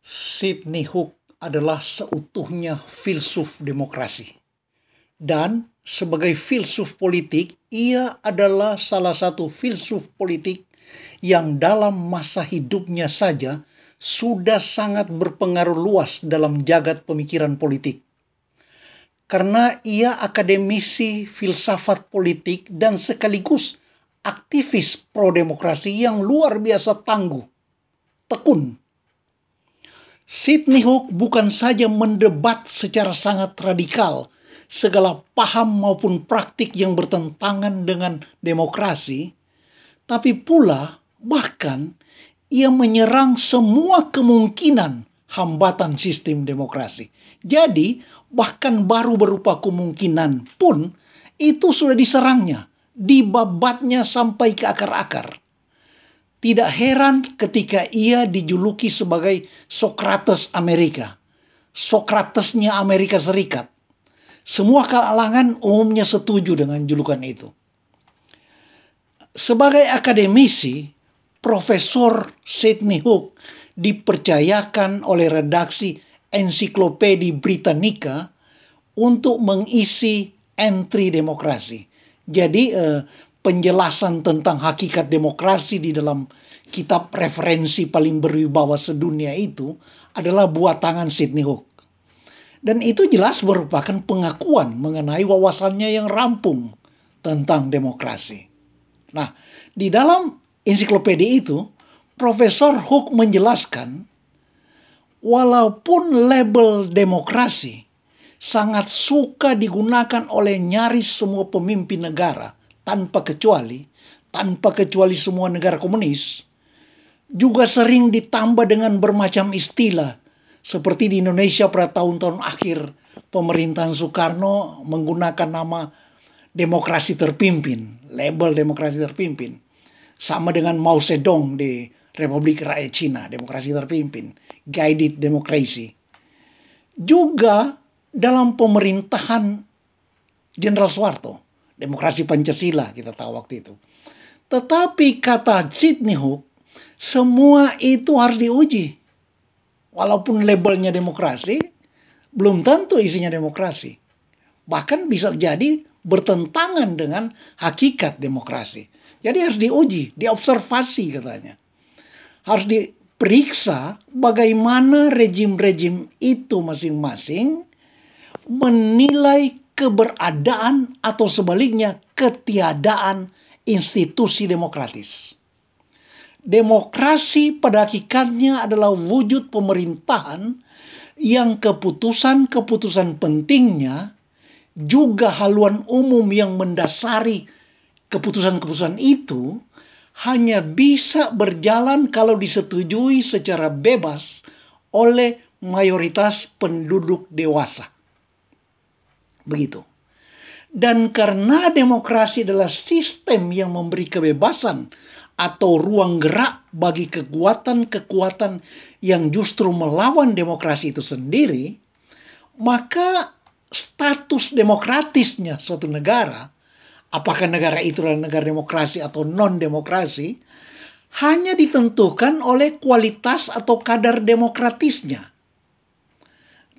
Sidney Hook adalah seutuhnya filsuf demokrasi. Dan sebagai filsuf politik, ia adalah salah satu filsuf politik yang dalam masa hidupnya saja sudah sangat berpengaruh luas dalam jagat pemikiran politik. Karena ia akademisi filsafat politik dan sekaligus aktivis pro-demokrasi yang luar biasa tangguh, tekun. Sidney Hook bukan saja mendebat secara sangat radikal segala paham maupun praktik yang bertentangan dengan demokrasi, tapi pula bahkan ia menyerang semua kemungkinan hambatan sistem demokrasi. Jadi bahkan baru berupa kemungkinan pun itu sudah diserangnya, dibabatnya sampai ke akar-akar. Tidak heran ketika ia dijuluki sebagai Sokrates Amerika. Sokratesnya Amerika Serikat. Semua kalangan umumnya setuju dengan julukan itu. Sebagai akademisi, Profesor Sidney Hook dipercayakan oleh redaksi Ensiklopedia Britannica untuk mengisi entry demokrasi. Jadi penjelasan tentang hakikat demokrasi di dalam kitab referensi paling berwibawa sedunia itu adalah buat tangan Sidney Hook. Dan itu jelas merupakan pengakuan mengenai wawasannya yang rampung tentang demokrasi. Nah, di dalam ensiklopedia itu, Profesor Hook menjelaskan, walaupun label demokrasi sangat suka digunakan oleh nyaris semua pemimpin negara, tanpa kecuali semua negara komunis, juga sering ditambah dengan bermacam istilah. Seperti di Indonesia pada tahun-tahun akhir pemerintahan Soekarno menggunakan nama demokrasi terpimpin, label demokrasi terpimpin. Sama dengan Mao Zedong di Republik Rakyat Cina, demokrasi terpimpin, guided democracy. Juga dalam pemerintahan Jenderal Soeharto, demokrasi Pancasila kita tahu waktu itu. Tetapi kata Sidney Hook, semua itu harus diuji. Walaupun labelnya demokrasi, belum tentu isinya demokrasi. Bahkan bisa jadi bertentangan dengan hakikat demokrasi. Jadi harus diuji, diobservasi katanya. Harus diperiksa bagaimana rejim-rejim itu masing-masing menilai keberadaan atau sebaliknya ketiadaan institusi demokratis. Demokrasi pada hakikatnya adalah wujud pemerintahan yang keputusan-keputusan pentingnya juga haluan umum yang mendasari keputusan-keputusan itu hanya bisa berjalan kalau disetujui secara bebas oleh mayoritas penduduk dewasa. Begitu. Dan karena demokrasi adalah sistem yang memberi kebebasan atau ruang gerak bagi kekuatan-kekuatan yang justru melawan demokrasi itu sendiri, maka status demokratisnya suatu negara, apakah negara itu adalah negara demokrasi atau non-demokrasi, hanya ditentukan oleh kualitas atau kadar demokratisnya.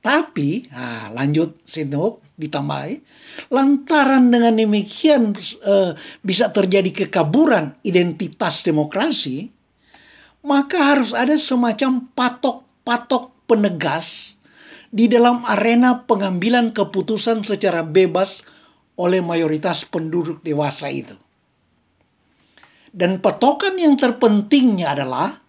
Tapi, lanjut Sidney Hook ditambahi, lantaran dengan demikian bisa terjadi kekaburan identitas demokrasi, maka harus ada semacam patok-patok penegas di dalam arena pengambilan keputusan secara bebas oleh mayoritas penduduk dewasa itu. Dan patokan yang terpentingnya adalah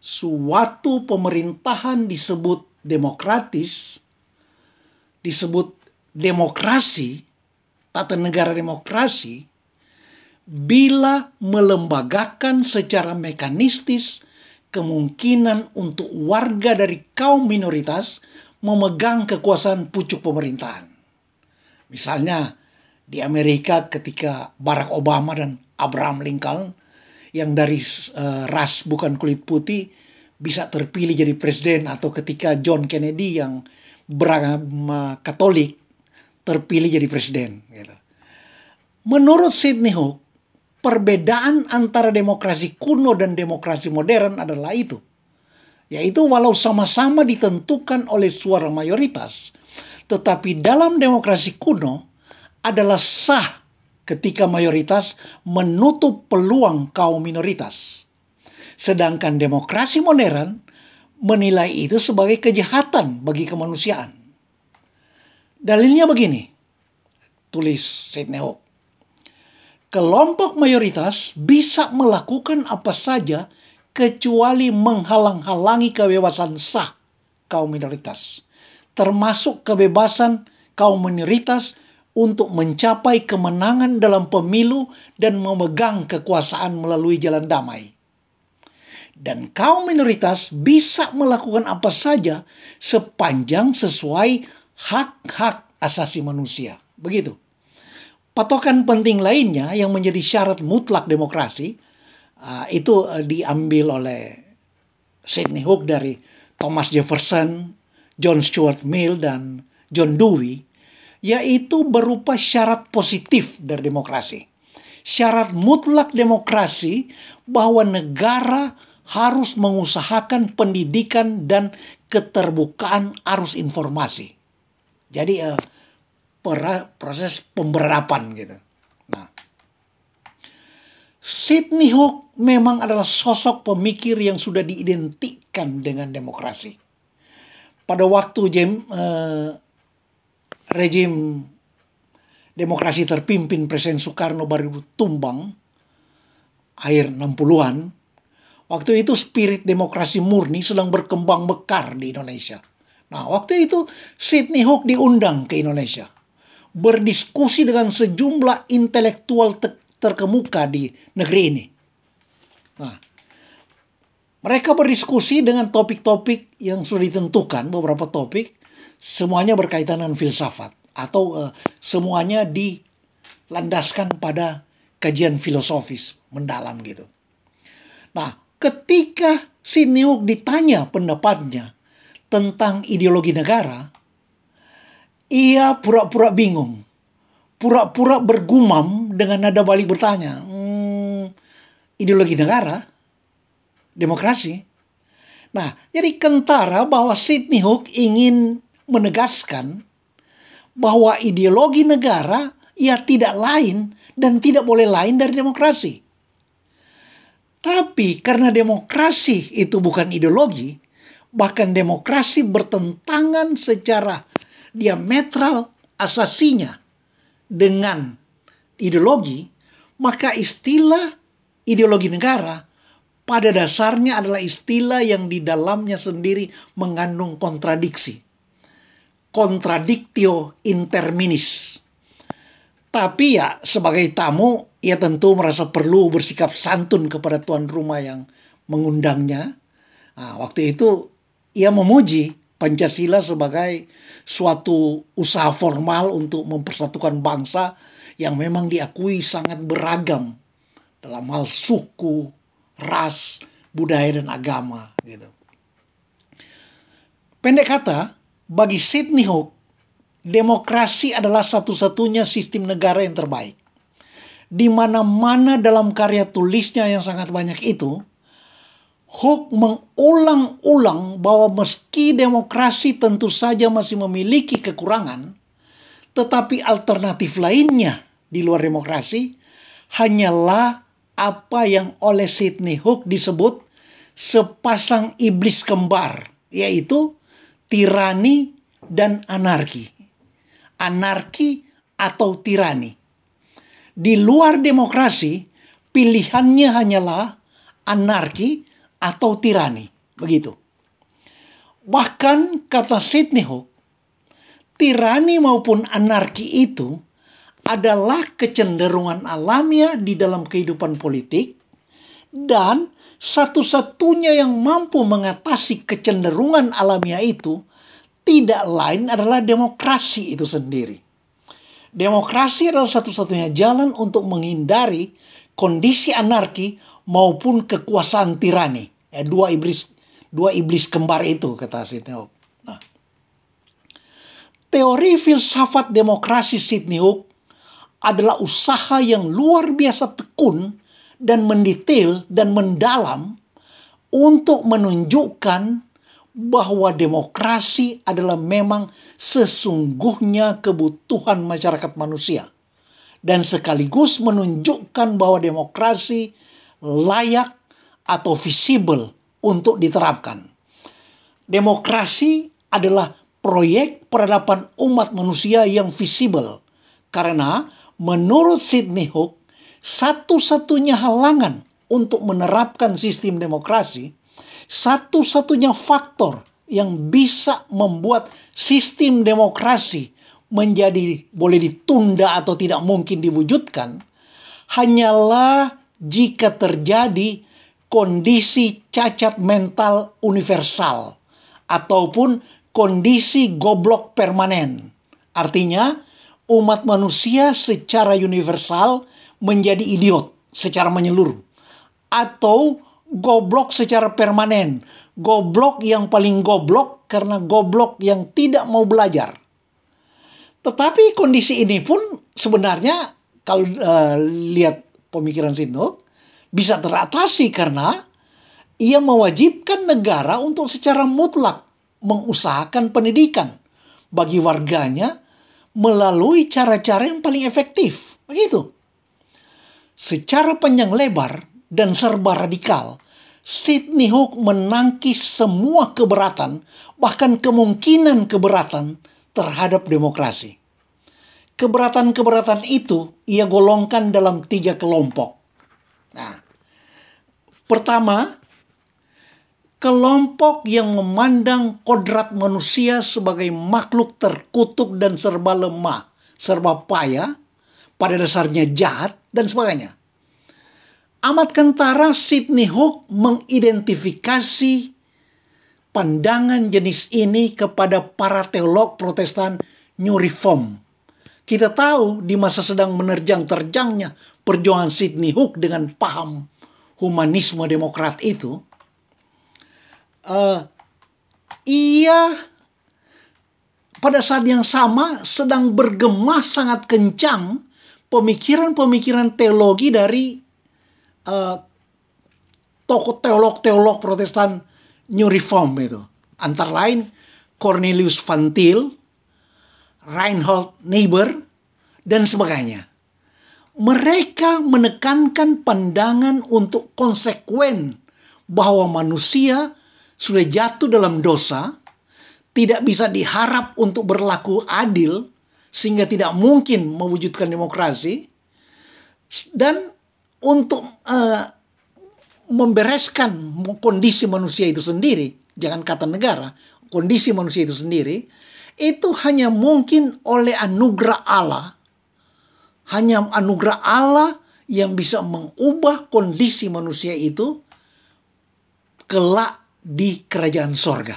suatu pemerintahan disebut demokratis, disebut demokrasi, tata negara demokrasi, bila melembagakan secara mekanistis kemungkinan untuk warga dari kaum minoritas memegang kekuasaan pucuk pemerintahan. Misalnya di Amerika ketika Barack Obama dan Abraham Lincoln yang dari ras bukan kulit putih bisa terpilih jadi presiden, atau ketika John Kennedy yang beragama Katolik terpilih jadi presiden. Gitu. Menurut Sidney Hook, perbedaan antara demokrasi kuno dan demokrasi modern adalah itu. Yaitu walau sama-sama ditentukan oleh suara mayoritas, tetapi dalam demokrasi kuno adalah sah ketika mayoritas menutup peluang kaum minoritas. Sedangkan demokrasi modern menilai itu sebagai kejahatan bagi kemanusiaan. Dalilnya begini, tulis Sidney Hook. Kelompok mayoritas bisa melakukan apa saja kecuali menghalang-halangi kebebasan sah kaum minoritas, termasuk kebebasan kaum minoritas untuk mencapai kemenangan dalam pemilu dan memegang kekuasaan melalui jalan damai. Dan kaum minoritas bisa melakukan apa saja sepanjang sesuai hak-hak asasi manusia. Begitu. Patokan penting lainnya yang menjadi syarat mutlak demokrasi itu diambil oleh Sidney Hook dari Thomas Jefferson, John Stuart Mill, dan John Dewey, yaitu berupa syarat positif dari demokrasi. Syarat mutlak demokrasi bahwa negara harus mengusahakan pendidikan dan keterbukaan arus informasi. Jadi proses pemberadaban gitu. Nah, Sidney Hook memang adalah sosok pemikir yang sudah diidentikan dengan demokrasi. Pada waktu rejim demokrasi terpimpin Presiden Soekarno baru tumbang, akhir 60-an, waktu itu spirit demokrasi murni sedang berkembang mekar di Indonesia. Nah, waktu itu Sidney Hook diundang ke Indonesia, berdiskusi dengan sejumlah intelektual terkemuka di negeri ini. Nah, mereka berdiskusi dengan topik-topik yang sudah ditentukan, beberapa topik, semuanya berkaitan dengan filsafat, atau semuanya dilandaskan pada kajian filosofis mendalam gitu. Nah, ketika Sidney Hook ditanya pendapatnya tentang ideologi negara, ia pura-pura bingung, pura-pura bergumam dengan nada balik bertanya, ideologi negara? Demokrasi? Nah, jadi kentara bahwa Sidney Hook ingin menegaskan bahwa ideologi negara ya tidak lain dan tidak boleh lain dari demokrasi. Tapi karena demokrasi itu bukan ideologi, bahkan demokrasi bertentangan secara diametral asasinya dengan ideologi, maka istilah ideologi negara pada dasarnya adalah istilah yang di dalamnya sendiri mengandung kontradiksi. Contradictio interminis. Tapi ya sebagai tamu, ia tentu merasa perlu bersikap santun kepada tuan rumah yang mengundangnya. Nah, waktu itu ia memuji Pancasila sebagai suatu usaha formal untuk mempersatukan bangsa yang memang diakui sangat beragam dalam hal suku, ras, budaya, dan agama. Gitu. Pendek kata, bagi Sidney Hook, demokrasi adalah satu-satunya sistem negara yang terbaik. Di mana-mana dalam karya tulisnya yang sangat banyak itu, Hook mengulang-ulang bahwa meski demokrasi tentu saja masih memiliki kekurangan, tetapi alternatif lainnya di luar demokrasi hanyalah apa yang oleh Sidney Hook disebut sepasang iblis kembar, yaitu tirani dan anarki. Anarki atau tirani. Di luar demokrasi, pilihannya hanyalah anarki atau tirani. Begitu. Bahkan kata Sidney Hook, tirani maupun anarki itu adalah kecenderungan alamiah di dalam kehidupan politik, dan satu-satunya yang mampu mengatasi kecenderungan alamiah itu tidak lain adalah demokrasi itu sendiri. Demokrasi adalah satu-satunya jalan untuk menghindari kondisi anarki maupun kekuasaan tirani. Dua iblis kembar itu, kata Sidney Hook. Nah, Teori filsafat demokrasi Sidney Hook adalah usaha yang luar biasa tekun dan mendetail dan mendalam untuk menunjukkan bahwa demokrasi adalah memang sesungguhnya kebutuhan masyarakat manusia. Dan sekaligus menunjukkan bahwa demokrasi layak atau visible untuk diterapkan. Demokrasi adalah proyek peradaban umat manusia yang visible. Karena menurut Sidney Hook, satu-satunya halangan untuk menerapkan sistem demokrasi, satu-satunya faktor yang bisa membuat sistem demokrasi menjadi boleh ditunda atau tidak mungkin diwujudkan, hanyalah jika terjadi kondisi cacat mental universal ataupun kondisi goblok permanen. Artinya, umat manusia secara universal menjadi idiot secara menyeluruh. Atau goblok secara permanen. Goblok yang paling goblok karena goblok yang tidak mau belajar. Tetapi kondisi ini pun sebenarnya kalau lihat pemikiran Sidney Hook bisa teratasi karena ia mewajibkan negara untuk secara mutlak mengusahakan pendidikan bagi warganya melalui cara-cara yang paling efektif. Begitu. Secara panjang lebar dan serba radikal, Sidney Hook menangkis semua keberatan, bahkan kemungkinan keberatan terhadap demokrasi. Keberatan-keberatan itu ia golongkan dalam 3 kelompok. Nah, pertama, kelompok yang memandang kodrat manusia sebagai makhluk terkutuk dan serba lemah, serba payah, pada dasarnya jahat, dan sebagainya. Amat kentara Sidney Hook mengidentifikasi pandangan jenis ini kepada para teolog Protestan New Reform. Kita tahu di masa sedang menerjang-terjangnya perjuangan Sidney Hook dengan paham humanisme demokrat itu, ia pada saat yang sama sedang bergema sangat kencang pemikiran-pemikiran teologi dari tokoh teolog-teolog Protestan New Reform itu. Antara lain Cornelius Van Til, Reinhold Niebuhr, dan sebagainya. Mereka menekankan pandangan untuk konsekuen bahwa manusia sudah jatuh dalam dosa, tidak bisa diharap untuk berlaku adil, sehingga tidak mungkin mewujudkan demokrasi, dan untuk membereskan kondisi manusia itu sendiri, jangan kata negara, kondisi manusia itu sendiri, itu hanya mungkin oleh anugerah Allah. Hanya anugerah Allah yang bisa mengubah kondisi manusia itu kelak di kerajaan sorga.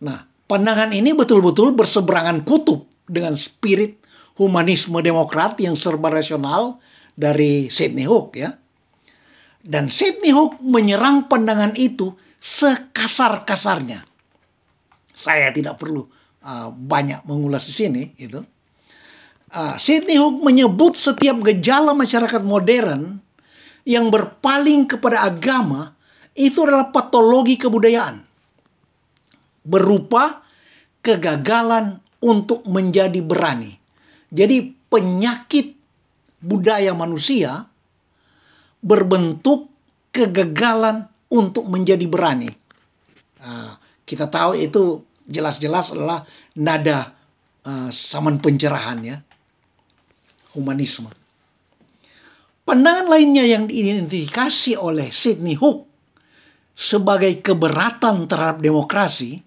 Nah, pandangan ini betul-betul berseberangan kutub dengan spirit humanisme demokrat yang serba rasional dari Sidney Hook, ya. Dan Sidney Hook menyerang pandangan itu sekasar-kasarnya. Saya tidak perlu banyak mengulas di sini, itu. Sidney Hook menyebut setiap gejala masyarakat modern yang berpaling kepada agama itu adalah patologi kebudayaan, berupa kegagalan untuk menjadi berani. Jadi penyakit budaya manusia berbentuk kegagalan untuk menjadi berani. Kita tahu itu jelas-jelas adalah nada zaman pencerahan, ya, humanisme. Pandangan lainnya yang diidentifikasi oleh Sidney Hook sebagai keberatan terhadap demokrasi,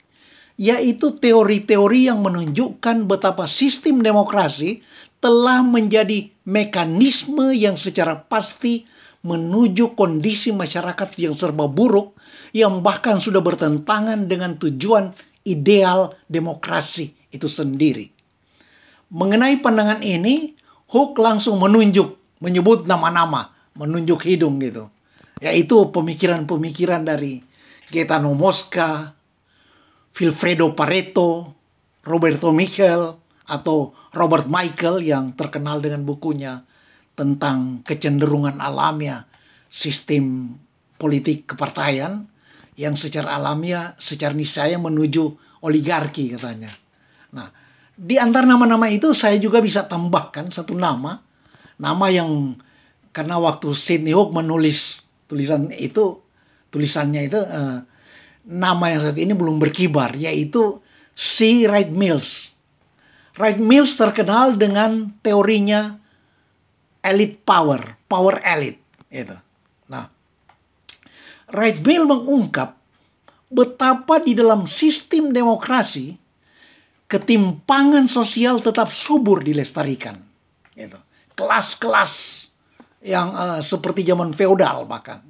yaitu teori-teori yang menunjukkan betapa sistem demokrasi telah menjadi mekanisme yang secara pasti menuju kondisi masyarakat yang serba buruk, yang bahkan sudah bertentangan dengan tujuan ideal demokrasi itu sendiri. Mengenai pandangan ini, Hook langsung menyebut nama-nama, menunjuk hidung gitu. Yaitu pemikiran-pemikiran dari Gaetano Mosca, Vilfredo Pareto, Roberto Michel atau Robert Michael yang terkenal dengan bukunya tentang kecenderungan alamiah sistem politik kepartaian yang secara alamiah, secara niscaya menuju oligarki katanya. Nah, di antara nama-nama itu saya juga bisa tambahkan satu nama yang karena waktu Sidney Hook menulis tulisannya itu nama yang saat ini belum berkibar, yaitu C. Wright Mills. Wright Mills terkenal dengan teorinya elite power elite itu. Nah, Wright Mills mengungkap betapa di dalam sistem demokrasi ketimpangan sosial tetap subur dilestarikan. Gitu. Kelas-kelas yang seperti zaman feodal bahkan.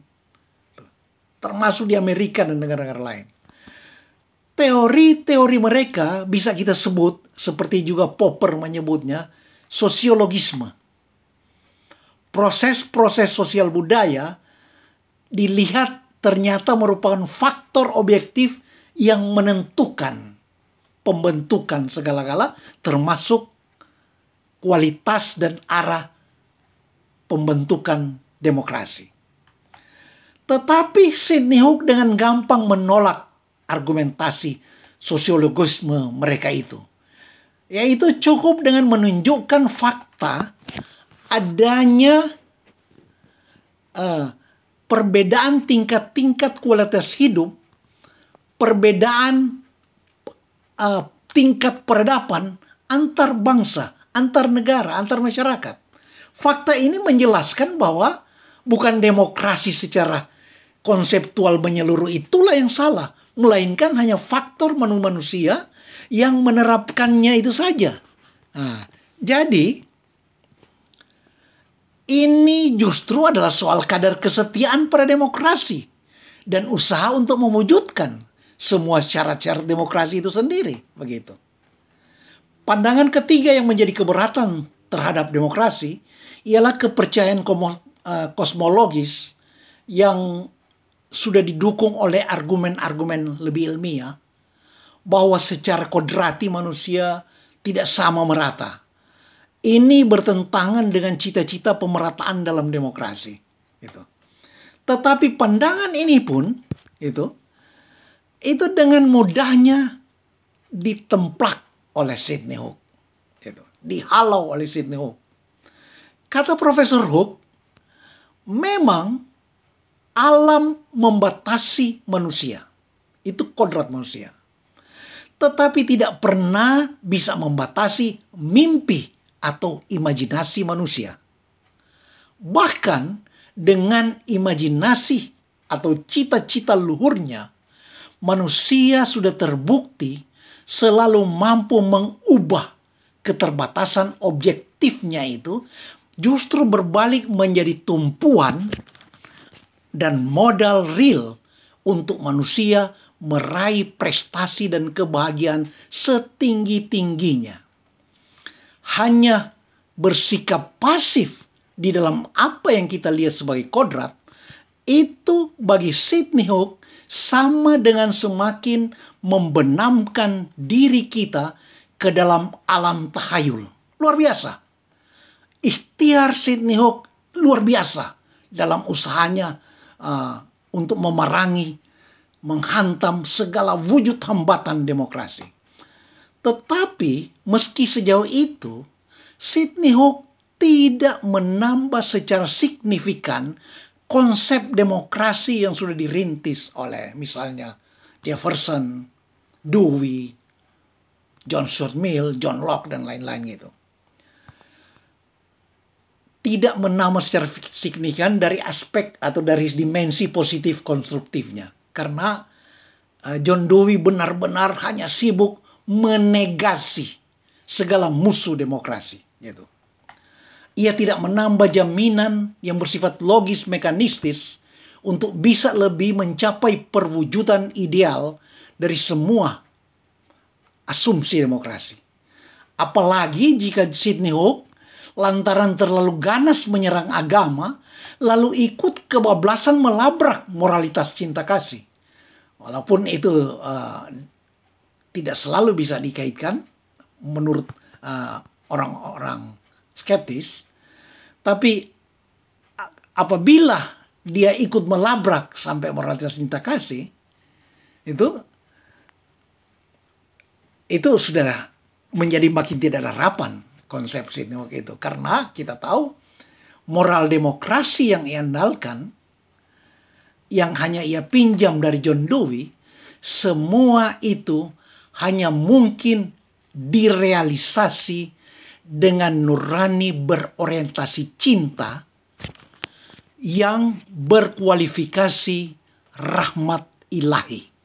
Termasuk di Amerika dan negara-negara lain. Teori-teori mereka bisa kita sebut, seperti juga Popper menyebutnya, sosiologisme. Proses-proses sosial budaya dilihat ternyata merupakan faktor objektif yang menentukan pembentukan segala-gala, termasuk kualitas dan arah pembentukan demokrasi. Tetapi Sidney Hook dengan gampang menolak argumentasi sosiologisme mereka itu. Yaitu cukup dengan menunjukkan fakta adanya perbedaan tingkat-tingkat kualitas hidup, perbedaan tingkat peradaban antar bangsa, antar negara, antar masyarakat. Fakta ini menjelaskan bahwa bukan demokrasi secara konseptual menyeluruh itulah yang salah, melainkan hanya faktor manusia yang menerapkannya itu saja. Nah, jadi ini justru adalah soal kadar kesetiaan pada demokrasi dan usaha untuk mewujudkan semua syarat-syarat demokrasi itu sendiri, begitu. Pandangan ketiga yang menjadi keberatan terhadap demokrasi ialah kepercayaan kosmologis yang sudah didukung oleh argumen-argumen lebih ilmiah bahwa secara kodrati manusia tidak sama merata. Ini bertentangan dengan cita-cita pemerataan dalam demokrasi. Gitu. Tetapi pandangan ini pun itu dengan mudahnya ditemplak oleh Sidney Hook. Gitu. Dihalau oleh Sidney Hook. Kata Profesor Hook, memang alam membatasi manusia. Itu kodrat manusia. Tetapi tidak pernah bisa membatasi mimpi atau imajinasi manusia. Bahkan dengan imajinasi atau cita-cita luhurnya, manusia sudah terbukti selalu mampu mengubah keterbatasan objektifnya itu justru berbalik menjadi tumpuan dan modal real untuk manusia meraih prestasi dan kebahagiaan setinggi-tingginya. Hanya bersikap pasif di dalam apa yang kita lihat sebagai kodrat, itu bagi Sidney Hook sama dengan semakin membenamkan diri kita ke dalam alam takhayul. Luar biasa. Ikhtiar Sidney Hook luar biasa dalam usahanya untuk memerangi, menghantam segala wujud hambatan demokrasi. Tetapi meski sejauh itu, Sidney Hook tidak menambah secara signifikan konsep demokrasi yang sudah dirintis oleh misalnya Jefferson, Dewey, John Stuart Mill, John Locke, dan lain-lain gitu. Tidak menambah secara signifikan dari aspek atau dari dimensi positif konstruktifnya. Karena John Dewey benar-benar hanya sibuk menegasi segala musuh demokrasi. Gitu. Ia tidak menambah jaminan yang bersifat logis mekanistis untuk bisa lebih mencapai perwujudan ideal dari semua asumsi demokrasi. Apalagi jika Sidney Hook lantaran terlalu ganas menyerang agama, lalu ikut kebablasan melabrak moralitas cinta kasih. Walaupun itu tidak selalu bisa dikaitkan menurut orang-orang skeptis. Tapi apabila dia ikut melabrak sampai moralitas cinta kasih, itu sudah menjadi makin tidak ada harapan konsepsi itu. Karena kita tahu moral demokrasi yang ia andalkan, yang hanya ia pinjam dari John Dewey, semua itu hanya mungkin direalisasi dengan nurani berorientasi cinta yang berkualifikasi rahmat ilahi.